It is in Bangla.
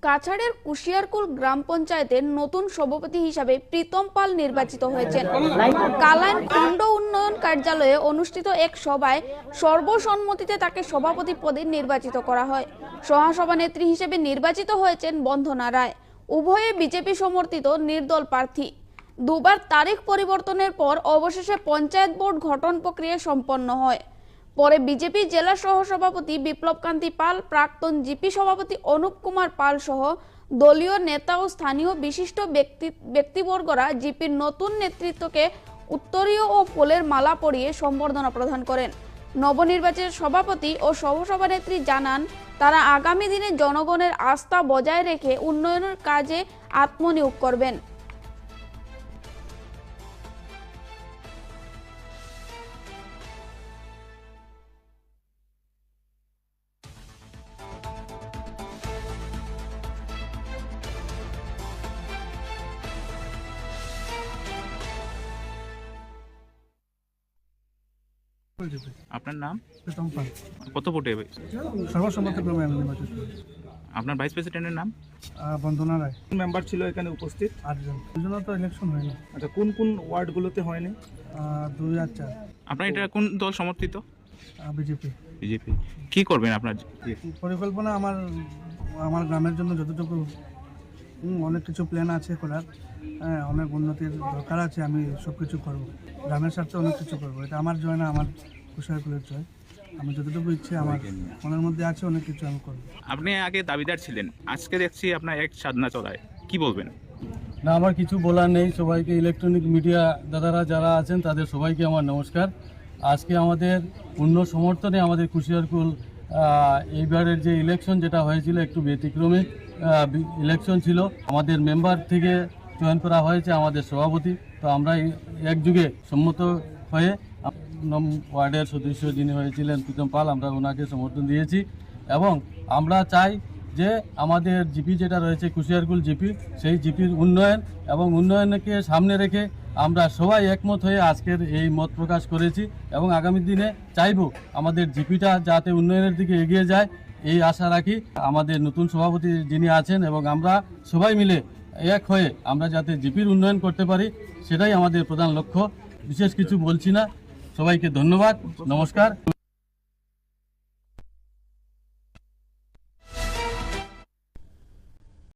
কাছাড়ের কুশিয়ারকুল গ্রাম পঞ্চায়েতের নতুন সভাপতি হিসাবে প্রীতম পাল নির্বাচিত হয়েছেন। কালাইন খণ্ড উন্নয়ন কার্যালয়ে অনুষ্ঠিত এক সভায় সর্বসম্মতিতে তাকে সভাপতি পদে নির্বাচিত করা হয়। সহসভানেত্রী হিসেবে নির্বাচিত হয়েছেন বন্দনা রায়। উভয়ে বিজেপি সমর্থিত নির্দল প্রার্থী। দুবার তারিখ পরিবর্তনের পর অবশেষে পঞ্চায়েত বোর্ড গঠন প্রক্রিয়া সম্পন্ন হয়। পরে বিজেপি জেলা সহসভাপতি বিপ্লব কান্তি পাল, প্রাক্তন জিপি সভাপতি অনুপ কুমার পাল সহ দলীয় নেতা ও স্থানীয় বিশিষ্ট ব্যক্তিবর্গরা জিপির নতুন নেতৃত্বকে উত্তরীয় ও ফুলের মালা পরিয়ে সম্বর্ধনা প্রদান করেন। নবনির্বাচিত সভাপতি ও সহসভানেত্রী জানান, তারা আগামী দিনে জনগণের আস্থা বজায় রেখে উন্নয়নের কাজে আত্মনিয়োগ করবেন। আপনার নাম? প্রীতম পাল। কত ভোটে? সর্বসম্মতিক্রমে আমি নির্বাচিত হই। আপনার ভাইস প্রেসিডেন্টের নাম? বন্দনা রায়। মেম্বার ছিল এখানে উপস্থিত? 8 জন। দুজনে তো ইলেকশন হয়নি। আচ্ছা, কোন কোন ওয়ার্ডগুলোতে হয়নি? 2004 আপনার এটা কোন দল সমর্থিত? বিজেপি। বিজেপি। কি করবেন আপনার? পরিকল্পনা আমার গ্রামের জন্য যতটুকু অনেক কিছু প্ল্যান আছে করার, অনেক উন্নতির দরকার আছে। আমি সব কিছু করবো, গ্রামের স্বার্থে অনেক কিছু করবো। এটা আমার জয় না, আমার কুশিয়ারকুলের জয়। আমি যতটুকু ইচ্ছে আমার মনের মধ্যে আছে, অনেক কিছু আমি করবো। আপনি আগে দাবিদার ছিলেন, আজকে দেখছি আপনার এক সাধনা চলায়, কি বলবেন? না, আমার কিছু বলার নেই। সবাইকে, ইলেকট্রনিক মিডিয়া দাদারা যারা আছেন তাদের সবাইকে আমার নমস্কার। আজকে আমাদের পূর্ণ সমর্থনে আমাদের কুশিয়ারকুল এইবারের যে ইলেকশন যেটা হয়েছিল একটু ব্যতিক্রমিক ইলেকশন ছিল। আমাদের মেম্বার থেকে চয়ন করা হয়েছে আমাদের সভাপতি। তো আমরা একযুগে সম্মত হয়ে ওয়ার্ডের সদস্য যিনি হয়েছিলেন প্রীতম পাল, আমরা ওনাকে সমর্থন দিয়েছি। এবং আমরা চাই যে আমাদের জিপি যেটা রয়েছে কুশিয়ারকুল জিপি, সেই জিপির উন্নয়ন এবং উন্নয়নকে সামনে রেখে আমরা সবাই একমত হয়ে আজকের এই মত প্রকাশ করেছি। এবং আগামী দিনে চাইব আমাদের জিপিটা যাতে উন্নয়নের দিকে এগিয়ে যায়, এই আশা রাখি। আমাদের নতুন সভাপতি যিনি আছেন এবং আমরা সবাই মিলে এক হয়ে আমরা যাতে জিপির উন্নয়ন করতে পারি, সেটাই আমাদের প্রধান লক্ষ্য। বিশেষ কিছু বলছি না, সবাইকে ধন্যবাদ, নমস্কার।